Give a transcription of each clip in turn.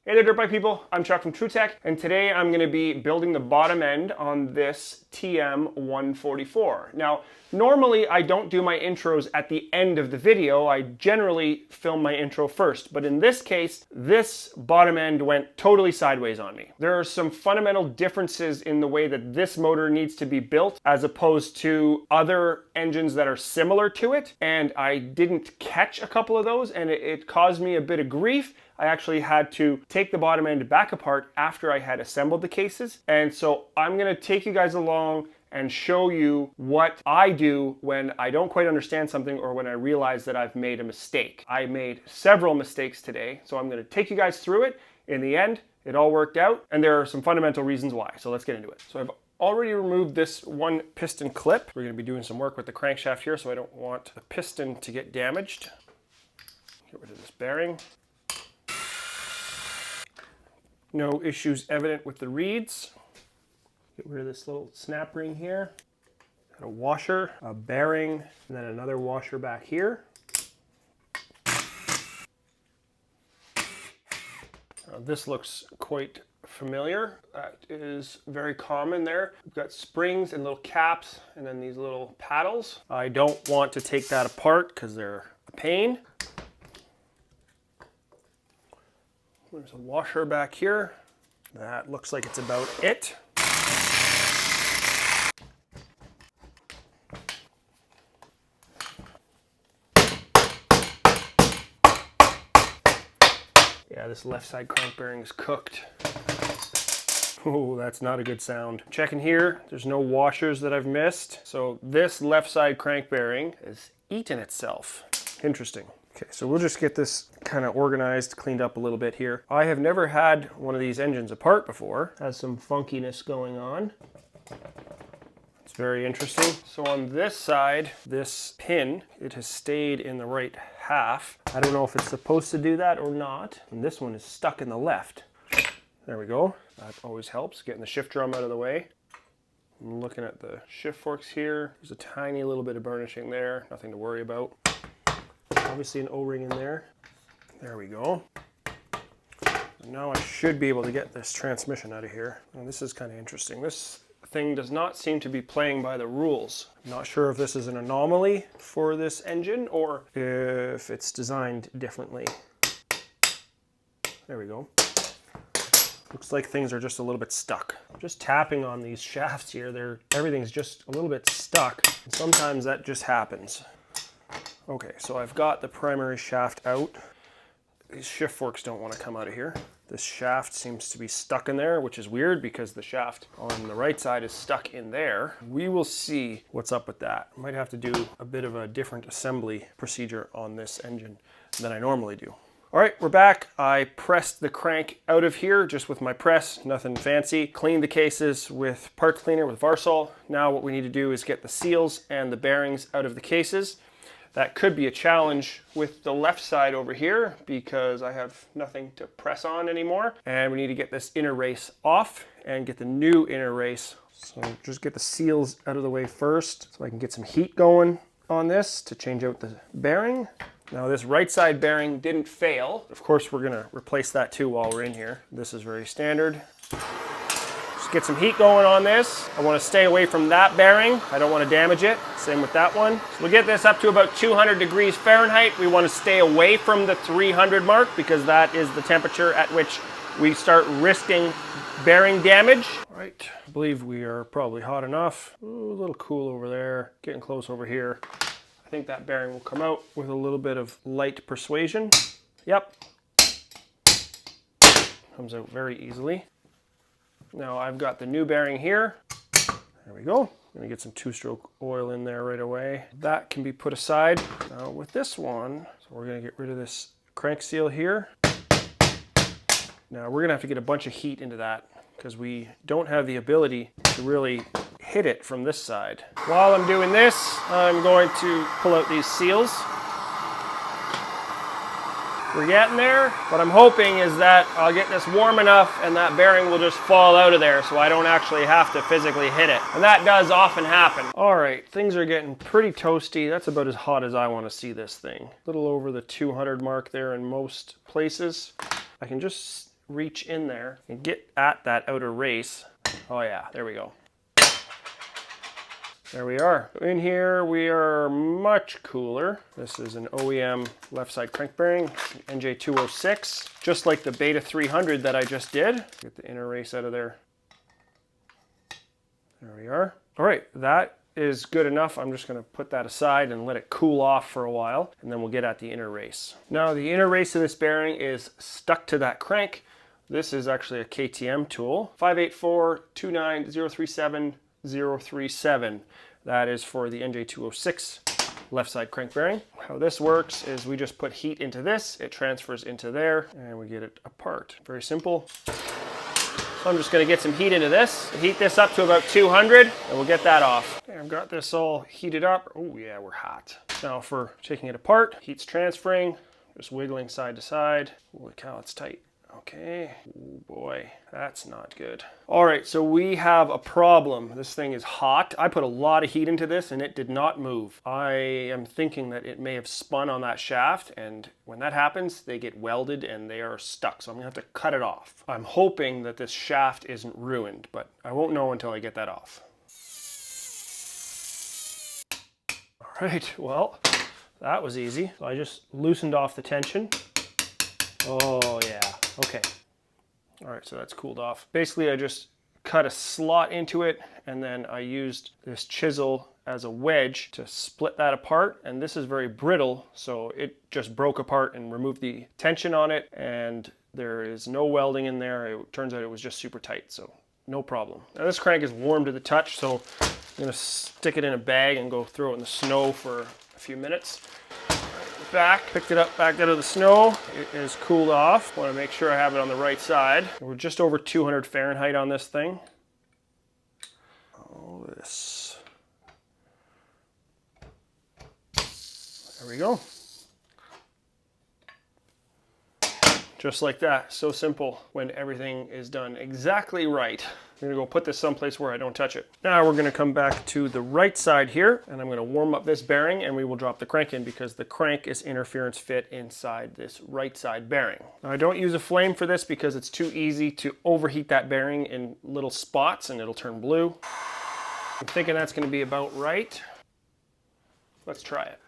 Hey there, dirt bike people. I'm Chuck from TrueTech, and today I'm going to be building the bottom end on this TM144. Now, normally I don't do my intros at the end of the video. I generally film my intro first, but in this case, this bottom end went totally sideways on me. There are some fundamental differences in the way that this motor needs to be built as opposed to other engines that are similar to it, and I didn't catch a couple of those, and it caused me a bit of grief. I actually had to take the bottom end back apart after I had assembled the cases. And so I'm gonna take you guys along and show you what I do when I don't quite understand something or when I realize that I've made a mistake. I made several mistakes today, so I'm gonna take you guys through it. In the end, it all worked out, and there are some fundamental reasons why, so let's get into it. So I've already removed this one piston clip. We're gonna be doing some work with the crankshaft here, so I don't want the piston to get damaged. Get rid of this bearing. No issues evident with the reeds. Get rid of this little snap ring here. Got a washer, a bearing, and then another washer back here. This looks quite familiar. That is very common there. We've got springs and little caps, and then these little paddles. I don't want to take that apart because they're a pain. There's a washer back here. That looks like it's about it. Yeah, this left side crank bearing is cooked. Oh, that's not a good sound. Checking here, there's no washers that I've missed. So this left side crank bearing has eaten itself. Interesting. Okay, so we'll just get this kind of organized, cleaned up a little bit here. I have never had one of these engines apart before. Has some funkiness going on. It's very interesting. So on this side, this pin, it has stayed in the right half. I don't know if it's supposed to do that or not. And this one is stuck in the left. There we go. That always helps, getting the shift drum out of the way. I'm looking at the shift forks here. There's a tiny little bit of burnishing there, nothing to worry about. Obviously an O-ring in there. There we go. Now I should be able to get this transmission out of here. And this is kind of interesting. This thing does not seem to be playing by the rules. I'm not sure if this is an anomaly for this engine or if it's designed differently. There we go. Looks like things are just a little bit stuck. Just tapping on these shafts here, everything's just a little bit stuck. And sometimes that just happens. Okay, so I've got the primary shaft out. These shift forks don't want to come out of here. This shaft seems to be stuck in there, which is weird because the shaft on the right side is stuck in there. We will see what's up with that. I might have to do a bit of a different assembly procedure on this engine than I normally do. All right, we're back. I pressed the crank out of here just with my press, nothing fancy. Cleaned the cases with parts cleaner with Varsol. Now what we need to do is get the seals and the bearings out of the cases. That could be a challenge with the left side over here because I have nothing to press on anymore. And we need to get this inner race off and get the new inner race. So just get the seals out of the way first so I can get some heat going on this to change out the bearing. Now this right side bearing didn't fail. Of course, we're gonna replace that too while we're in here. This is very standard. Just get some heat going on this. I want to stay away from that bearing. I don't want to damage it. Same with that one. So we'll get this up to about 200 degrees Fahrenheit. We want to stay away from the 300 mark because that is the temperature at which we start risking bearing damage. All right, I believe we are probably hot enough. Ooh, a little cool over there. Getting close over here. I think that bearing will come out with a little bit of light persuasion. Yep. Comes out very easily. Now I've got the new bearing here. There we go. I'm gonna get some two-stroke oil in there right away. That can be put aside. Now with this one, so we're gonna get rid of this crank seal here. Now we're gonna have to get a bunch of heat into that because we don't have the ability to really hit it from this side. While I'm doing this, I'm going to pull out these seals. We're getting there. What I'm hoping is that I'll get this warm enough and that bearing will just fall out of there so I don't actually have to physically hit it. And that does often happen. All right, things are getting pretty toasty. That's about as hot as I want to see this thing. A little over the 200 mark there in most places. I can just reach in there and get at that outer race. Oh yeah, there we go. There we are. In here, we are much cooler. This is an OEM left side crank bearing, NJ206, just like the Beta 300 that I just did. Get the inner race out of there. There we are. All right, that is good enough. I'm just gonna put that aside and let it cool off for a while, and then we'll get at the inner race. Now, the inner race of this bearing is stuck to that crank. This is actually a KTM tool, 584-29037-037. That is for the NJ206 left side crank bearing. How this works is we just put heat into this, it transfers into there, and we get it apart. Very simple. So I'm just gonna get some heat into this, heat this up to about 200, and we'll get that off. Okay, I've got this all heated up. Oh yeah, we're hot. Now for taking it apart, heat's transferring, just wiggling side to side. Holy cow, it's tight. Okay, oh boy, that's not good. All right, so we have a problem. This thing is hot. I put a lot of heat into this and it did not move. I am thinking that it may have spun on that shaft, and when that happens, they get welded and they are stuck. So I'm gonna have to cut it off. I'm hoping that this shaft isn't ruined, but I won't know until I get that off. All right, well, that was easy. So I just loosened off the tension. Oh yeah. Okay, all right, so that's cooled off. Basically, I just cut a slot into it, and then I used this chisel as a wedge to split that apart, and this is very brittle, so it just broke apart and removed the tension on it, and there is no welding in there. It turns out it was just super tight, so no problem. Now this crank is warm to the touch, so I'm gonna stick it in a bag and go throw it in the snow for a few minutes. Back, picked it up back out of the snow. It is cooled off. Want to make sure I have it on the right side. We're just over 200 Fahrenheit on this thing. Oh, this. There we go. Just like that. So simple when everything is done exactly right. I'm gonna go put this someplace where I don't touch it. Now we're gonna come back to the right side here, and I'm gonna warm up this bearing, and we will drop the crank in because the crank is interference fit inside this right side bearing. Now I don't use a flame for this because it's too easy to overheat that bearing in little spots and it'll turn blue. I'm thinking that's gonna be about right. Let's try it.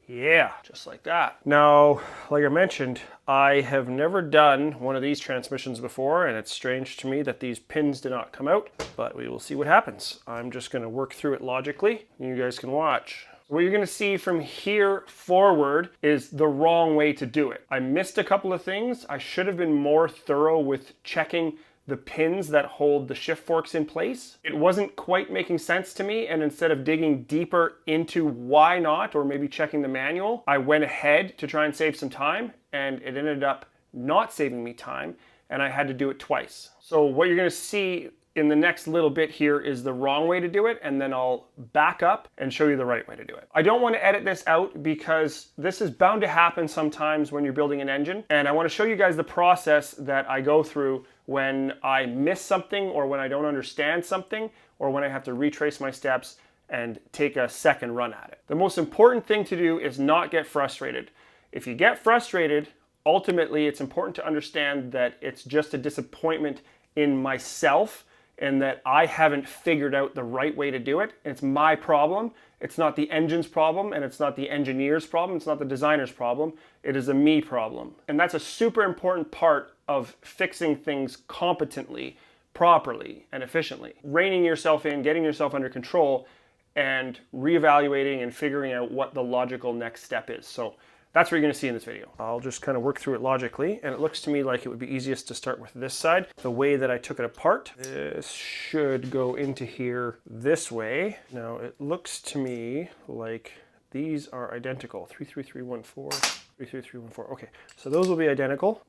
Yeah, just like that. Now, like I mentioned, I have never done one of these transmissions before, and it's strange to me that these pins did not come out, but we will see what happens. I'm just gonna work through it logically, and you guys can watch. What you're gonna see from here forward is the wrong way to do it. I missed a couple of things. I should have been more thorough with checking the pins that hold the shift forks in place. It wasn't quite making sense to me, and instead of digging deeper into why not, or maybe checking the manual, I went ahead to try and save some time, and it ended up not saving me time, and I had to do it twice. So what you're gonna see in the next little bit here is the wrong way to do it, and then I'll back up and show you the right way to do it. I don't want to edit this out because this is bound to happen sometimes when you're building an engine, and I want to show you guys the process that I go through when I miss something, or when I don't understand something, or when I have to retrace my steps and take a second run at it. The most important thing to do is not get frustrated. If you get frustrated, ultimately it's important to understand that it's just a disappointment in myself, and that I haven't figured out the right way to do it. It's my problem. It's not the engine's problem, and it's not the engineer's problem. It's not the designer's problem. It is a me problem. And that's a super important part of fixing things competently, properly, and efficiently. Reining yourself in, getting yourself under control, and reevaluating and figuring out what the logical next step is. So that's what you're going to see in this video. I'll just kind of work through it logically, and it looks to me like it would be easiest to start with this side. The way that I took it apart, this should go into here this way. Now it looks to me like these are identical. 33314, 33314. Okay, so those will be identical.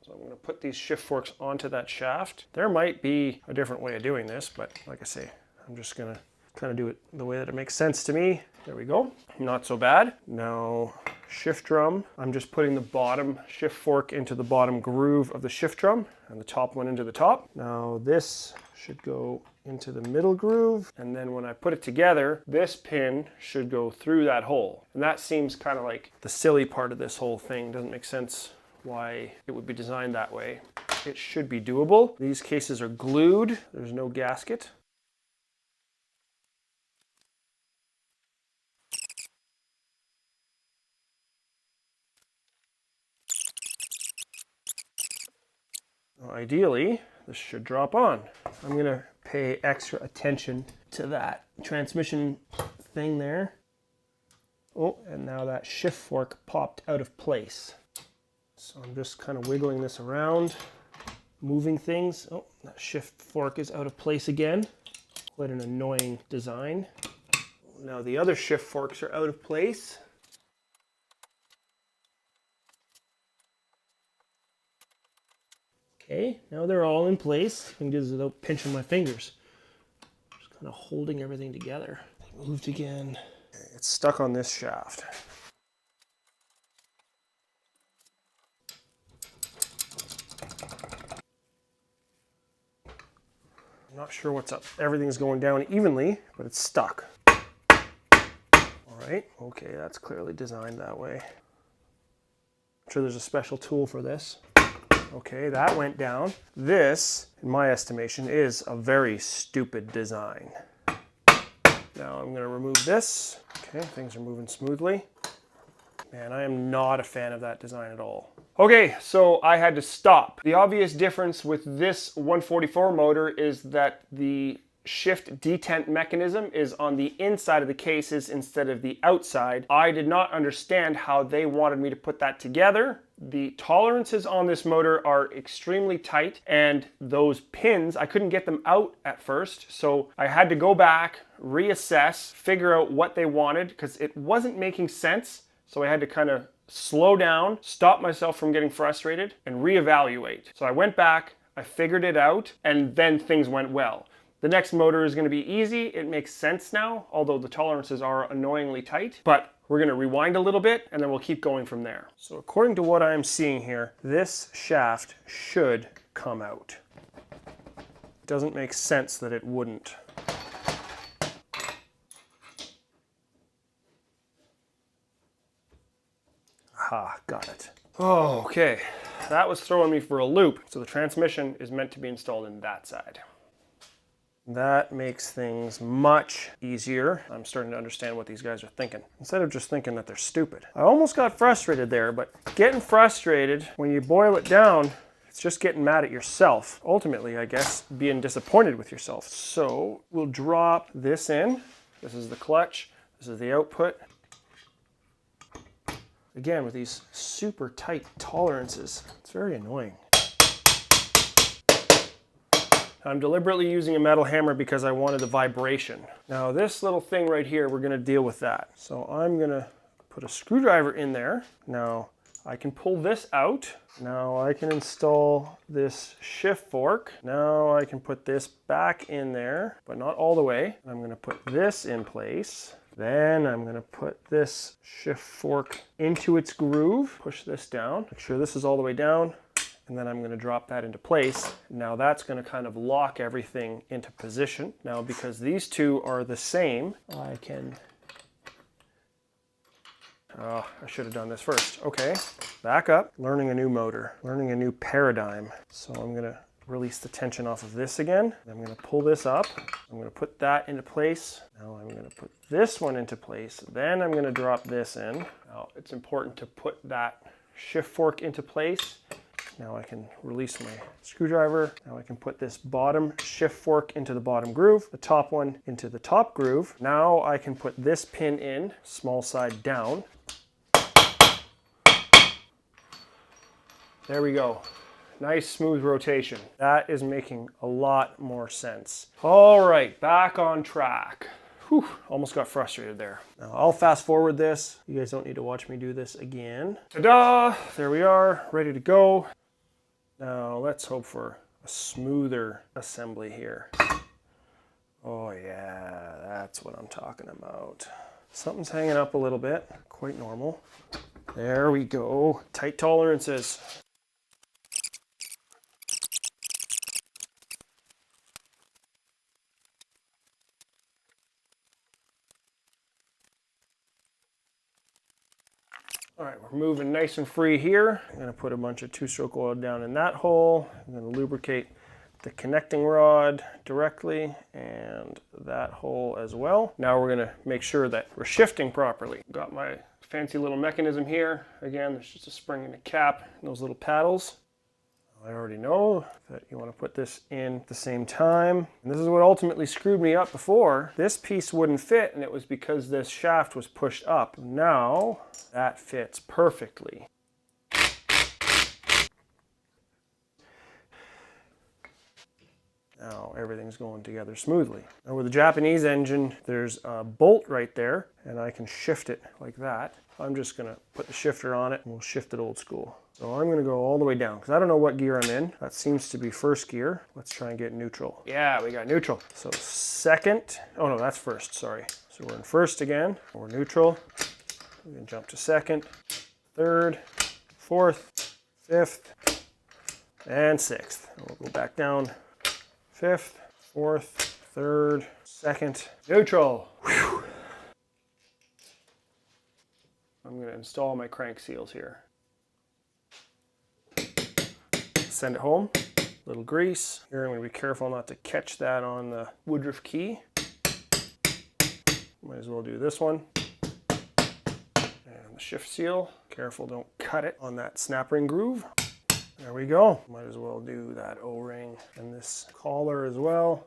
So I'm going to put these shift forks onto that shaft. There might be a different way of doing this, but like I say, I'm just going to kind of do it the way that it makes sense to me. There we go. Not so bad. Now, shift drum. I'm just putting the bottom shift fork into the bottom groove of the shift drum and the top one into the top. Now this should go into the middle groove, and then when I put it together, this pin should go through that hole. And that seems kind of like the silly part of this whole thing. Doesn't make sense why it would be designed that way. It should be doable. These cases are glued. There's no gasket. Ideally, this should drop on. I'm gonna pay extra attention to that transmission thing there. Oh, and now that shift fork popped out of place. So I'm just kind of wiggling this around, moving things. Oh, that shift fork is out of place again. Quite an annoying design. Now the other shift forks are out of place. Okay, now they're all in place. I can do this without pinching my fingers. Just kind of holding everything together. Moved again. It's stuck on this shaft. I'm not sure what's up. Everything's going down evenly, but it's stuck. All right, okay, that's clearly designed that way. I'm sure there's a special tool for this. Okay, that went down. This, in my estimation, is a very stupid design. Now I'm gonna remove this. Okay, things are moving smoothly. Man, I am not a fan of that design at all. Okay, so I had to stop. The obvious difference with this 144 motor is that the shift detent mechanism is on the inside of the cases instead of the outside. I did not understand how they wanted me to put that together. The tolerances on this motor are extremely tight, and those pins, I couldn't get them out at first, so I had to go back, reassess, figure out what they wanted, because it wasn't making sense. So I had to kind of slow down, stop myself from getting frustrated, and reevaluate. So I went back, I figured it out, and then things went well. The next motor is going to be easy. It makes sense now, although the tolerances are annoyingly tight. But we're going to rewind a little bit, and then we'll keep going from there. So according to what I'm seeing here, this shaft should come out. It doesn't make sense that it wouldn't. Aha, got it. Oh, okay. That was throwing me for a loop. So the transmission is meant to be installed in that side. That makes things much easier. I'm starting to understand what these guys are thinking, instead of just thinking that they're stupid. I almost got frustrated there, but getting frustrated, when you boil it down, it's just getting mad at yourself. Ultimately, I guess, being disappointed with yourself. So we'll drop this in. This is the clutch. This is the output. Again, with these super tight tolerances, it's very annoying. I'm deliberately using a metal hammer because I wanted the vibration. Now this little thing right here, we're gonna deal with that. So I'm gonna put a screwdriver in there. Now I can pull this out. Now I can install this shift fork. Now I can put this back in there, but not all the way. I'm gonna put this in place. Then I'm gonna put this shift fork into its groove, push this down, make sure this is all the way down, and then I'm gonna drop that into place. Now that's gonna kind of lock everything into position. Now because these two are the same, I can, oh, I should have done this first. Okay, back up, learning a new motor, learning a new paradigm. So I'm gonna release the tension off of this again. I'm going to pull this up. I'm going to put that into place. Now I'm going to put this one into place. Then I'm going to drop this in. Now it's important to put that shift fork into place. Now I can release my screwdriver. Now I can put this bottom shift fork into the bottom groove, the top one into the top groove. Now I can put this pin in, small side down. There we go. Nice smooth rotation. That is making a lot more sense. All right, back on track. Whew, almost got frustrated there. Now I'll fast forward this. You guys don't need to watch me do this again. Ta-da! There we are, ready to go. Now let's hope for a smoother assembly here. Oh yeah, that's what I'm talking about. Something's hanging up a little bit, quite normal. There we go, tight tolerances. All right, we're moving nice and free here. I'm gonna put a bunch of 2-stroke oil down in that hole. I'm gonna lubricate the connecting rod directly and that hole as well. Now we're gonna make sure that we're shifting properly. Got my fancy little mechanism here. Again, there's just a spring and a cap and those little paddles. I already know that you want to put this in at the same time. And this is what ultimately screwed me up before. This piece wouldn't fit, and it was because this shaft was pushed up. Now that fits perfectly. Now everything's going together smoothly. Now with the Japanese engine, there's a bolt right there, and I can shift it like that. I'm just gonna put the shifter on it and we'll shift it old school. So I'm gonna go all the way down because I don't know what gear I'm in. That seems to be first gear. Let's try and get neutral. Yeah, we got neutral. So second, oh no, that's first, sorry. So we're in first again, we're neutral. We can jump to second, third, fourth, fifth, and sixth. And we'll go back down. Fifth, fourth, third, second, neutral. Whew. I'm going to install my crank seals here. Send it home. Little grease. Here I'm going to be careful not to catch that on the woodruff key. Might as well do this one. And the shift seal. Careful, don't cut it on that snap ring groove. There we go. Might as well do that O-ring and this collar as well.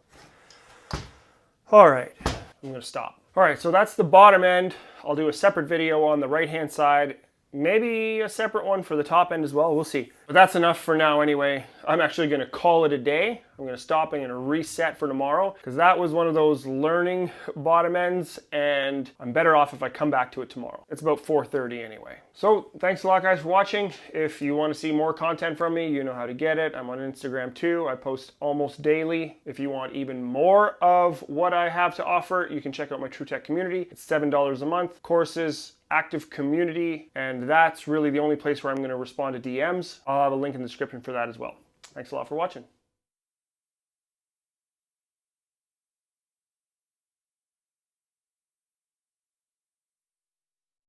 All right, I'm gonna stop. All right, so that's the bottom end. I'll do a separate video on the right-hand side, maybe a separate one for the top end as well, we'll see. But that's enough for now anyway. I'm actually gonna call it a day. I'm gonna stop and gonna reset for tomorrow because that was one of those learning bottom ends and I'm better off if I come back to it tomorrow. It's about 4:30 anyway. So thanks a lot guys for watching. If you want to see more content from me, you know how to get it. I'm on Instagram too. I post almost daily. If you want even more of what I have to offer, you can check out my TrueTech community. It's $7 a month. Courses, active community, and that's really the only place where I'm going to respond to DMs. I'll have a link in the description for that as well. Thanks a lot for watching.